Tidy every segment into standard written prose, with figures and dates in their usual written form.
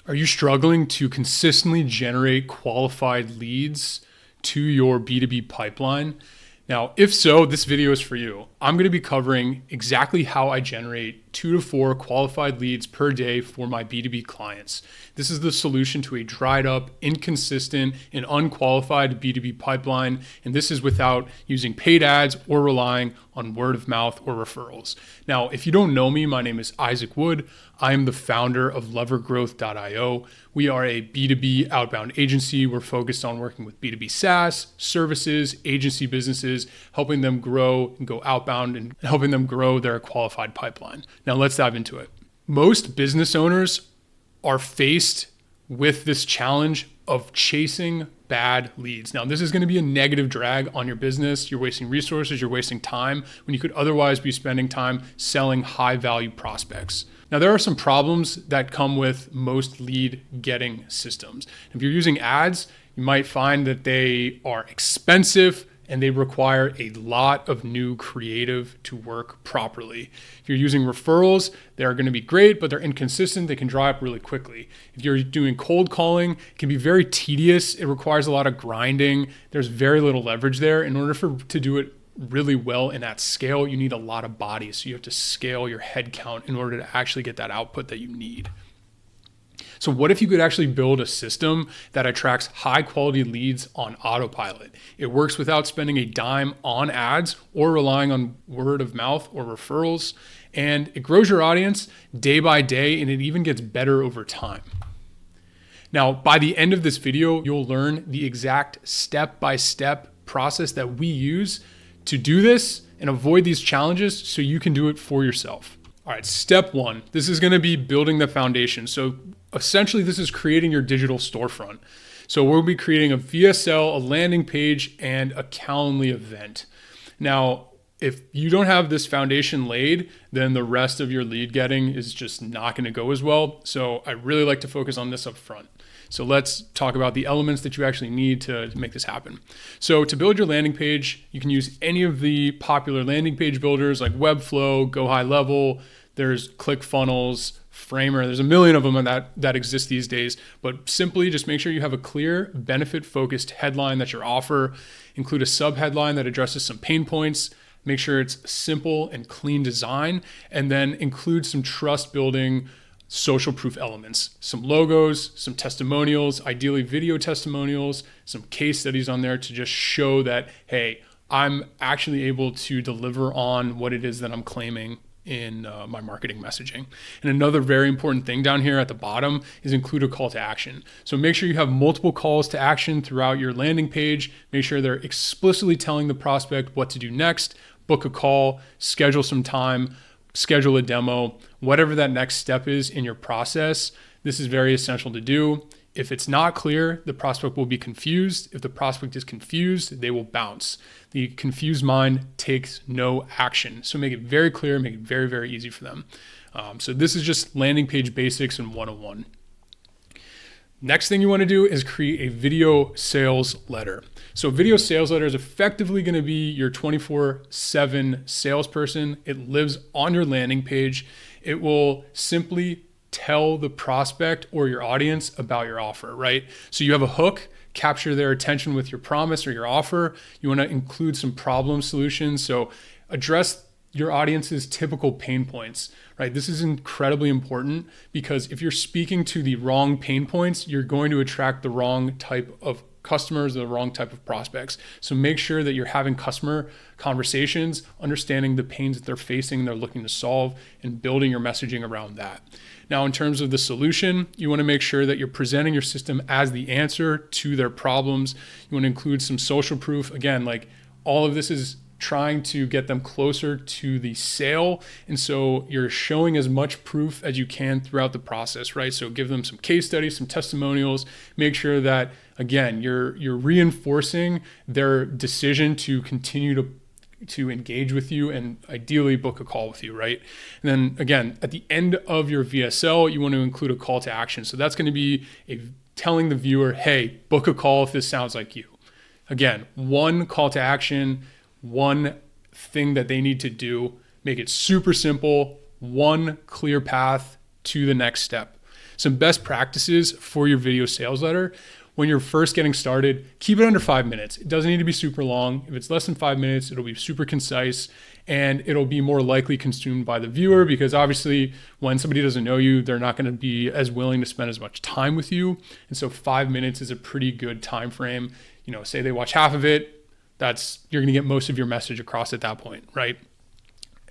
Are you struggling to consistently generate qualified leads to your B2B pipeline? Now, if so, this video is for you. I'm going to be covering exactly how I generate 2 to 4 qualified leads per day for my B2B clients. This is the solution to a dried up, inconsistent, and unqualified B2B pipeline. And this is without using paid ads or relying on word of mouth or referrals. Now, if you don't know me, my name is Isaac Wood. I am the founder of levergrowth.io. We are a B2B outbound agency. We're focused on working with B2B SaaS, services, agency businesses, helping them grow and go outbound and helping them grow their qualified pipeline. Now let's dive into it. Most business owners are faced with this challenge of chasing bad leads. Now, this is going to be a negative drag on your business. You're wasting resources, you're wasting time when you could otherwise be spending time selling high value prospects. Now, there are some problems that come with most lead getting systems. If you're using ads, you might find that they are expensive and they require a lot of new creative to work properly. If you're using referrals, they're going to be great, but they're inconsistent. They can dry up really quickly. If you're doing cold calling, it can be very tedious. It requires a lot of grinding. There's very little leverage there. In order to do it really well and at scale, you need a lot of bodies. So you have to scale your head count in order to actually get that output that you need. So what if you could actually build a system that attracts high quality leads on autopilot? It works without spending a dime on ads or relying on word of mouth or referrals. And it grows your audience day by day, and it even gets better over time. Now, by the end of this video, you'll learn the exact step-by-step process that we use to do this and avoid these challenges so you can do it for yourself. All right, step 1, this is going to be building the foundation. So essentially, this is creating your digital storefront. So we'll be creating a VSL, a landing page, and a Calendly event. Now, if you don't have this foundation laid, then the rest of your lead getting is just not going to go as well. So I really like to focus on this up front. So let's talk about the elements that you actually need to make this happen. So to build your landing page, you can use any of the popular landing page builders like Webflow, Go High Level. There's ClickFunnels, Framer. There's a million of them that exist these days, but simply just make sure you have a clear benefit-focused headline that your offer. Include a sub-headline that addresses some pain points. Make sure it's simple and clean design, and then include some trust-building social proof elements, some logos, some testimonials, ideally video testimonials, some case studies on there to just show that, hey, I'm actually able to deliver on what it is that I'm claiming in my marketing messaging. And another very important thing down here at the bottom is include a call to action. So make sure you have multiple calls to action throughout your landing page. Make sure they're explicitly telling the prospect what to do next, book a call, schedule some time, schedule a demo, whatever that next step is in your process. This is very essential to do. If it's not clear, the prospect will be confused. If the prospect is confused, they will bounce. The confused mind takes no action. So make it very clear, make it very, very easy for them. So this is just landing page basics in 101. Next thing you want to do is create a video sales letter. So video sales letter is effectively going to be your 24/7 salesperson. It lives on your landing page. It will simply tell the prospect or your audience about your offer, right? So you have a hook, capture their attention with your promise or your offer. You want to include some problem solutions. So address your audience's typical pain points, right? This is incredibly important because if you're speaking to the wrong pain points, you're going to attract the wrong type of customers, the wrong type of prospects. So make sure that you're having customer conversations, understanding the pains that they're facing, they're looking to solve, and building your messaging around that. Now, in terms of the solution, you want to make sure that you're presenting your system as the answer to their problems. You want to include some social proof. Again, like all of this is trying to get them closer to the sale. And so you're showing as much proof as you can throughout the process, right? So give them some case studies, some testimonials, make sure that, again, you're reinforcing their decision to continue to engage with you and ideally book a call with you, right? And then again, at the end of your VSL, you want to include a call to action. So that's going to be telling the viewer, hey, book a call if this sounds like you. Again, one call to action, one thing that they need to do, make it super simple, one clear path to the next step. Some best practices for your video sales letter. When you're first getting started, keep it under 5 minutes. It doesn't need to be super long. If it's less than 5 minutes, it'll be super concise and it'll be more likely consumed by the viewer, because obviously when somebody doesn't know you, they're not going to be as willing to spend as much time with you. And so 5 minutes is a pretty good time frame. Say they watch half of it, you're going to get most of your message across at that point, right?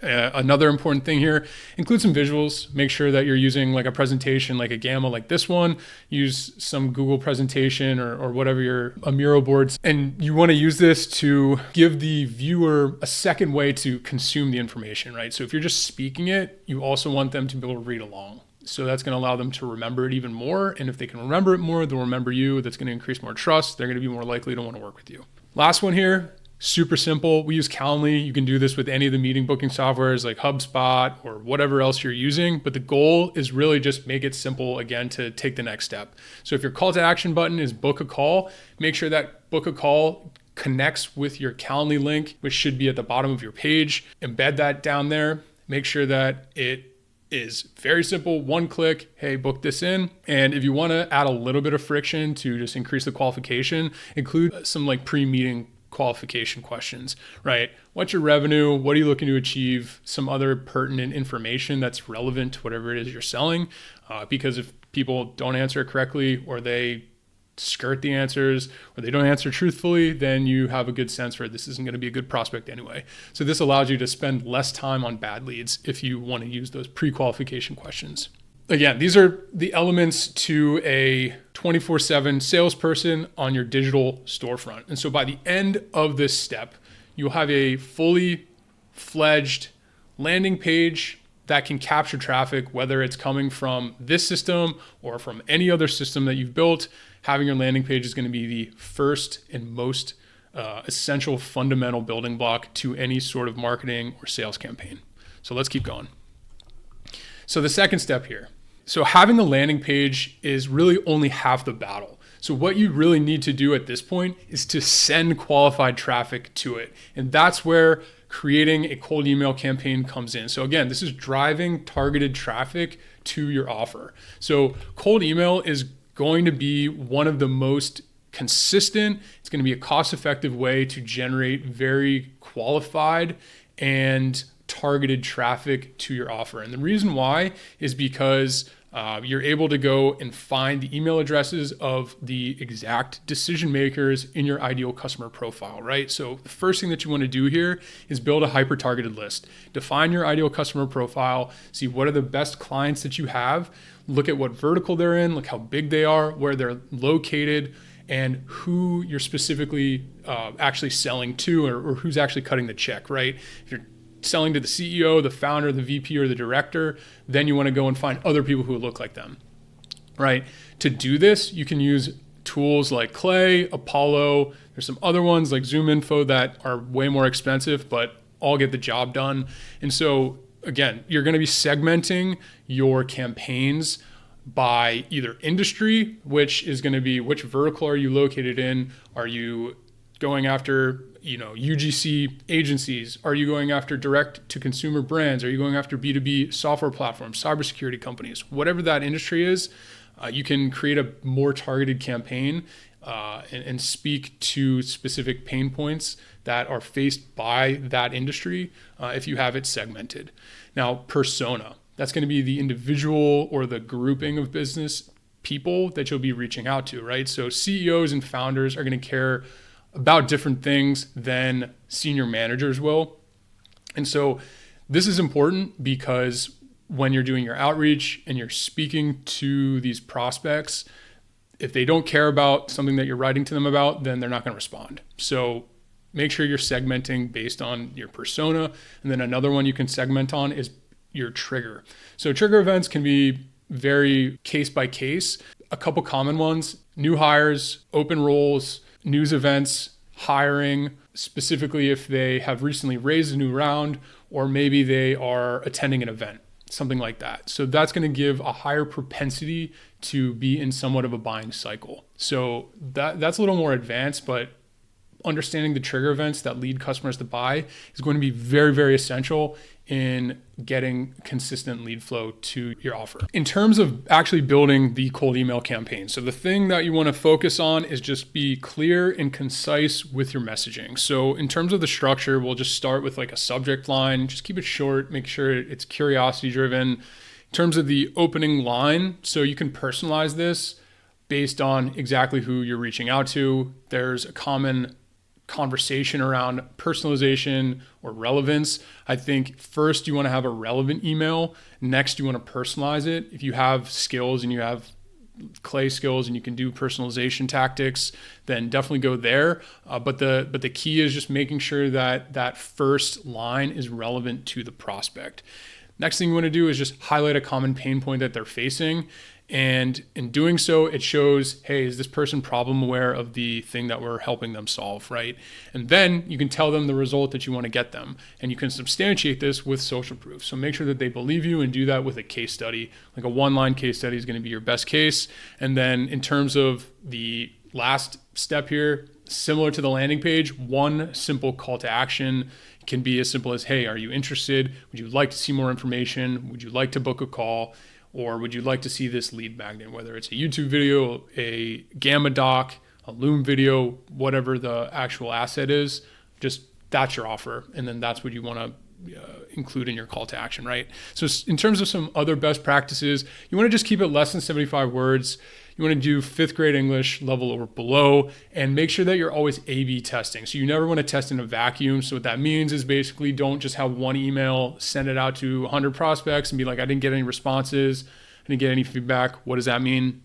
Another important thing here, include some visuals. Make sure that you're using like a presentation, like a Gamma like this one. Use some Google presentation or whatever a Miro boards. And you want to use this to give the viewer a second way to consume the information, right? So if you're just speaking it, you also want them to be able to read along. So that's going to allow them to remember it even more. And if they can remember it more, they'll remember you. That's going to increase more trust. They're going to be more likely to want to work with you. Last one here. Super simple. We use Calendly. You can do this with any of the meeting booking softwares like HubSpot or whatever else you're using. But the goal is really just make it simple, again, to take the next step. So if your call to action button is book a call, make sure that book a call connects with your Calendly link, which should be at the bottom of your page. Embed that down there. Make sure that it is very simple. One click, hey, book this in. And if you want to add a little bit of friction to just increase the qualification, include some like pre-meeting qualification questions, right? What's your revenue? What are you looking to achieve? Some other pertinent information that's relevant to whatever it is you're selling. Because if people don't answer it correctly, or they skirt the answers, or they don't answer truthfully, then you have a good sense for this isn't going to be a good prospect anyway. So this allows you to spend less time on bad leads if you want to use those pre-qualification questions. Again, these are the elements to a 24/7 salesperson on your digital storefront. And so by the end of this step, you'll have a fully fledged landing page that can capture traffic, whether it's coming from this system or from any other system that you've built. Having your landing page is going to be the first and most essential fundamental building block to any sort of marketing or sales campaign. So let's keep going. So the second step here. So having a landing page is really only half the battle. So what you really need to do at this point is to send qualified traffic to it. And that's where creating a cold email campaign comes in. So again, this is driving targeted traffic to your offer. So cold email is going to be one of the most consistent. It's going to be a cost-effective way to generate very qualified and targeted traffic to your offer. And the reason why is because you're able to go and find the email addresses of the exact decision makers in your ideal customer profile, right? So the first thing that you want to do here is build a hyper-targeted list. Define your ideal customer profile, see what are the best clients that you have, look at what vertical they're in, look how big they are, where they're located, and who you're specifically actually selling to, or who's actually cutting the check, right? If you're selling to the CEO, the founder, the VP, or the director, then you want to go and find other people who look like them, right? To do this, you can use tools like Clay, Apollo. There's some other ones like ZoomInfo that are way more expensive, but all get the job done. And so again, you're going to be segmenting your campaigns by either industry, which is going to be which vertical are you located in? Are you going after UGC agencies? Are you going after direct to consumer brands? Are you going after B2B software platforms, cybersecurity companies? Whatever that industry is, you can create a more targeted campaign and speak to specific pain points that are faced by that industry if you have it segmented. Now, persona, that's going to be the individual or the grouping of business people that you'll be reaching out to, right? So CEOs and founders are going to care about different things than senior managers will. And so this is important because when you're doing your outreach and you're speaking to these prospects, if they don't care about something that you're writing to them about, then they're not going to respond. So make sure you're segmenting based on your persona. And then another one you can segment on is your trigger. So trigger events can be very case by case. A couple common ones: new hires, open roles, news events, hiring, specifically if they have recently raised a new round, or maybe they are attending an event, something like that. So that's going to give a higher propensity to be in somewhat of a buying cycle. So that's a little more advanced, but understanding the trigger events that lead customers to buy is going to be very, very essential in getting consistent lead flow to your offer. In terms of actually building the cold email campaign, so the thing that you want to focus on is just be clear and concise with your messaging. So in terms of the structure, we'll just start with like a subject line, just keep it short, make sure it's curiosity driven. In terms of the opening line, so you can personalize this based on exactly who you're reaching out to. There's a common conversation around personalization or relevance. I think first you want to have a relevant email. Next, you want to personalize it. If you have skills and you have clay skills and you can do personalization tactics, then definitely go there. But the key is just making sure that that first line is relevant to the prospect. Next thing you want to do is just highlight a common pain point that they're facing. And in doing so, it shows, hey, is this person problem aware of the thing that we're helping them solve, right? And then you can tell them the result that you want to get them. And you can substantiate this with social proof. So make sure that they believe you and do that with a case study. Like a one-line case study is going to be your best case. And then in terms of the last step here, similar to the landing page, one simple call to action can be as simple as, hey, are you interested? Would you like to see more information? Would you like to book a call? Or would you like to see this lead magnet, whether it's a YouTube video, a Gamma doc, a Loom video, whatever the actual asset is, just that's your offer. And then that's what you want to include in your call to action, right? So in terms of some other best practices, you want to just keep it less than 75 words. You want to do 5th grade English level or below, and make sure that you're always A/B testing. So you never want to test in a vacuum. So what that means is basically don't just have one email, send it out to 100 prospects and be like, I didn't get any responses, I didn't get any feedback. What does that mean?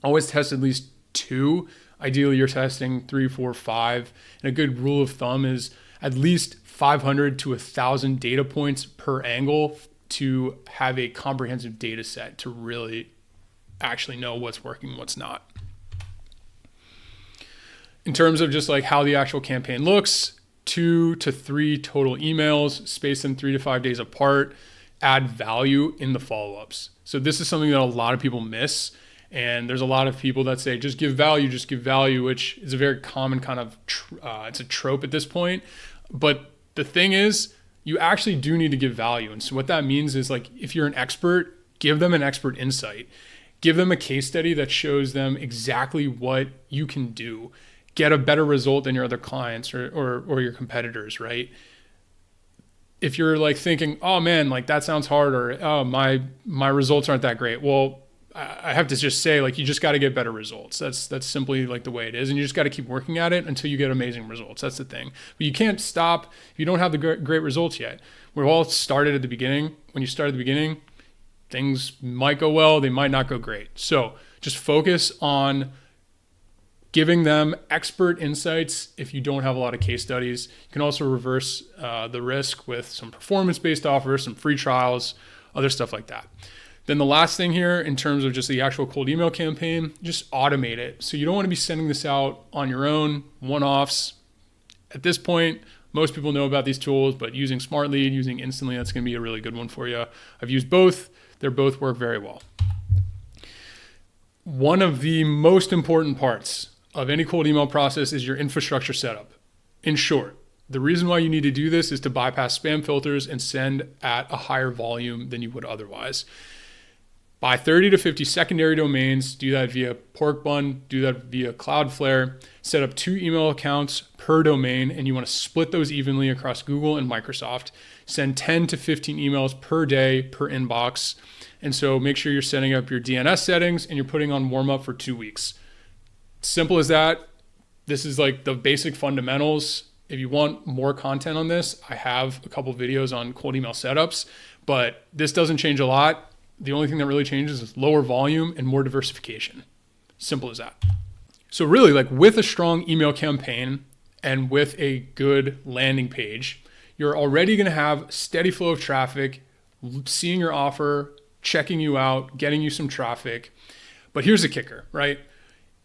Always test at least 2. Ideally, you're testing 3, 4, 5. And a good rule of thumb is at least 500 to 1,000 data points per angle to have a comprehensive data set to really actually know what's working and what's not. In terms of just like how the actual campaign looks, 2 to 3 total emails, space them 3 to 5 days apart, add value in the follow-ups. So this is something that a lot of people miss. And there's a lot of people that say, just give value, which is a very common kind of, it's a trope at this point. But the thing is, you actually do need to give value. And so what that means is like, if you're an expert, give them an expert insight. Give them a case study that shows them exactly what you can do. Get a better result than your other clients or your competitors, right? If you're like thinking, oh man, like that sounds hard, or oh, my results aren't that great. Well, I have to just say, like, you just got to get better results. That's simply like the way it is. And you just got to keep working at it until you get amazing results. That's the thing. But you can't stop if you don't have the great results yet. We've all started at the beginning. When you start at the beginning, things might go well, they might not go great. So just focus on giving them expert insights if you don't have a lot of case studies. You can also reverse the risk with some performance-based offers, some free trials, other stuff like that. Then the last thing here, in terms of just the actual cold email campaign, just automate it. So you don't want to be sending this out on your own, one-offs. At this point, most people know about these tools, but using Smart Lead, using Instantly, that's going to be a really good one for you. I've used both. They both work very well. One of the most important parts of any cold email process is your infrastructure setup. In short, the reason why you need to do this is to bypass spam filters and send at a higher volume than you would otherwise. Buy 30 to 50 secondary domains, do that via Porkbun, do that via Cloudflare, set up 2 email accounts per domain, and you want to split those evenly across Google and Microsoft. Send 10 to 15 emails per day per inbox. And so make sure you're setting up your DNS settings and you're putting on warm up for 2 weeks. Simple as that. This is like the basic fundamentals. If you want more content on this, I have a couple videos on cold email setups, but this doesn't change a lot. The only thing that really changes is lower volume and more diversification. Simple as that. So really, like with a strong email campaign and with a good landing page, you're already going to have steady flow of traffic, seeing your offer, checking you out, getting you some traffic. But here's the kicker, right?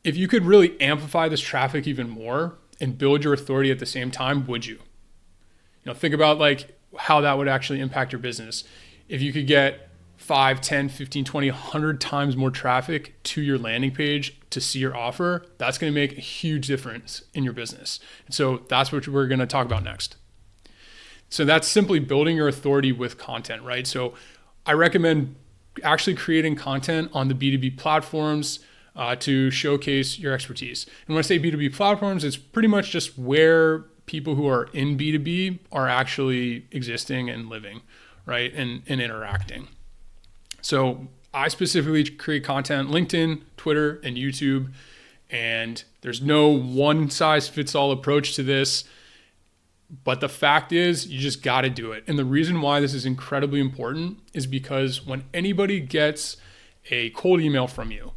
If you could really amplify this traffic even more and build your authority at the same time, would you? Think about like how that would actually impact your business. If you could get 5, 10, 15, 20, 100 times more traffic to your landing page to see your offer, that's going to make a huge difference in your business. And so that's what we're going to talk about next. So that's simply building your authority with content, right? So I recommend actually creating content on the B2B platforms to showcase your expertise. And when I say B2B platforms, it's pretty much just where people who are in B2B are actually existing and living, right? And interacting. So I specifically create content on LinkedIn, Twitter, and YouTube. And there's no one size fits all approach to this. But the fact is, you just got to do it. And the reason why this is incredibly important is because when anybody gets a cold email from you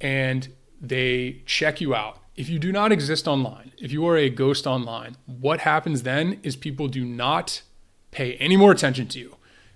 and they check you out, if you do not exist online, if you are a ghost online, what happens then is people do not pay any more attention to you.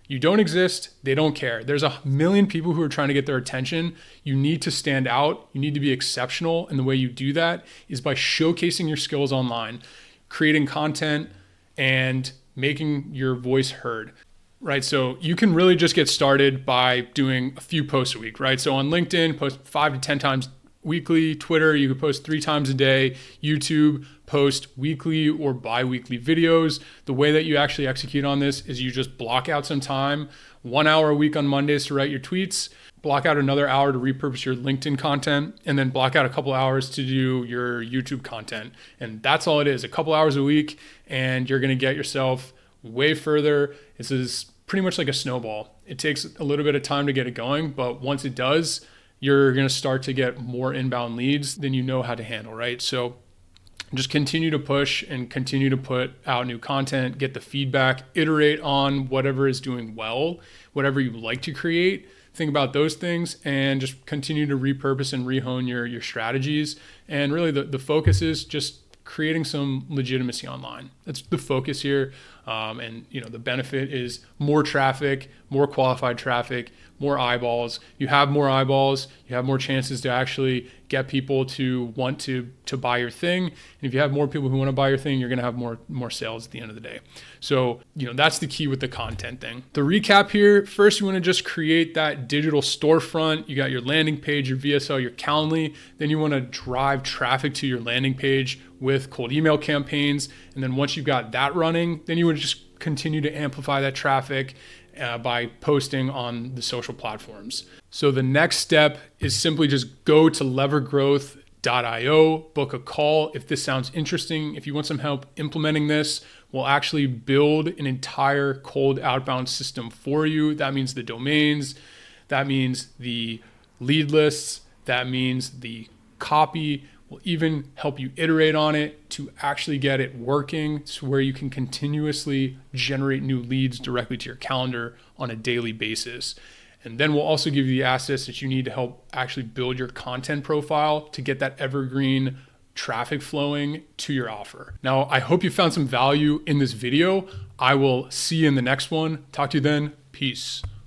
You don't exist, they don't care. There's a million people who are trying to get their attention. You need to stand out. You need to be exceptional. And the way you do that is by showcasing your skills online, creating content, and making your voice heard, right? So you can really just get started by doing a few posts a week, right? So on LinkedIn, post 5 to 10 times weekly. Twitter, you could post 3 times a day. YouTube, post weekly or bi-weekly videos. The way that you actually execute on this is you just block out some time, 1 hour a week on Mondays to write your tweets, block out another hour to repurpose your LinkedIn content, and then block out a couple hours to do your YouTube content. And that's all it is, a couple hours a week, and you're gonna get yourself way further. This is pretty much like a snowball. It takes a little bit of time to get it going, but once it does, you're gonna start to get more inbound leads than you know how to handle, right? So just continue to push and continue to put out new content, get the feedback, iterate on whatever is doing well, whatever you like to create. Think about those things and just continue to repurpose and rehone your strategies. And really the focus is just creating some legitimacy online. That's the focus here. And the benefit is more traffic, more qualified traffic, more eyeballs. You have more eyeballs, you have more chances to actually get people to want to buy your thing. And if you have more people who want to buy your thing, you're going to have more sales at the end of the day. So, that's the key with the content thing. The recap here, first you want to just create that digital storefront. You got your landing page, your VSL, your Calendly. Then you want to drive traffic to your landing page with cold email campaigns. And then once you've got that running, then you would just continue to amplify that traffic by posting on the social platforms. So the next step is simply just go to levergrowth.io, book a call. If this sounds interesting, if you want some help implementing this, we'll actually build an entire cold outbound system for you. That means the domains, that means the lead lists, that means the copy. We'll even help you iterate on it to actually get it working to where you can continuously generate new leads directly to your calendar on a daily basis. And then we'll also give you the assets that you need to help actually build your content profile to get that evergreen traffic flowing to your offer. Now, I hope you found some value in this video. I will see you in the next one. Talk to you then. Peace.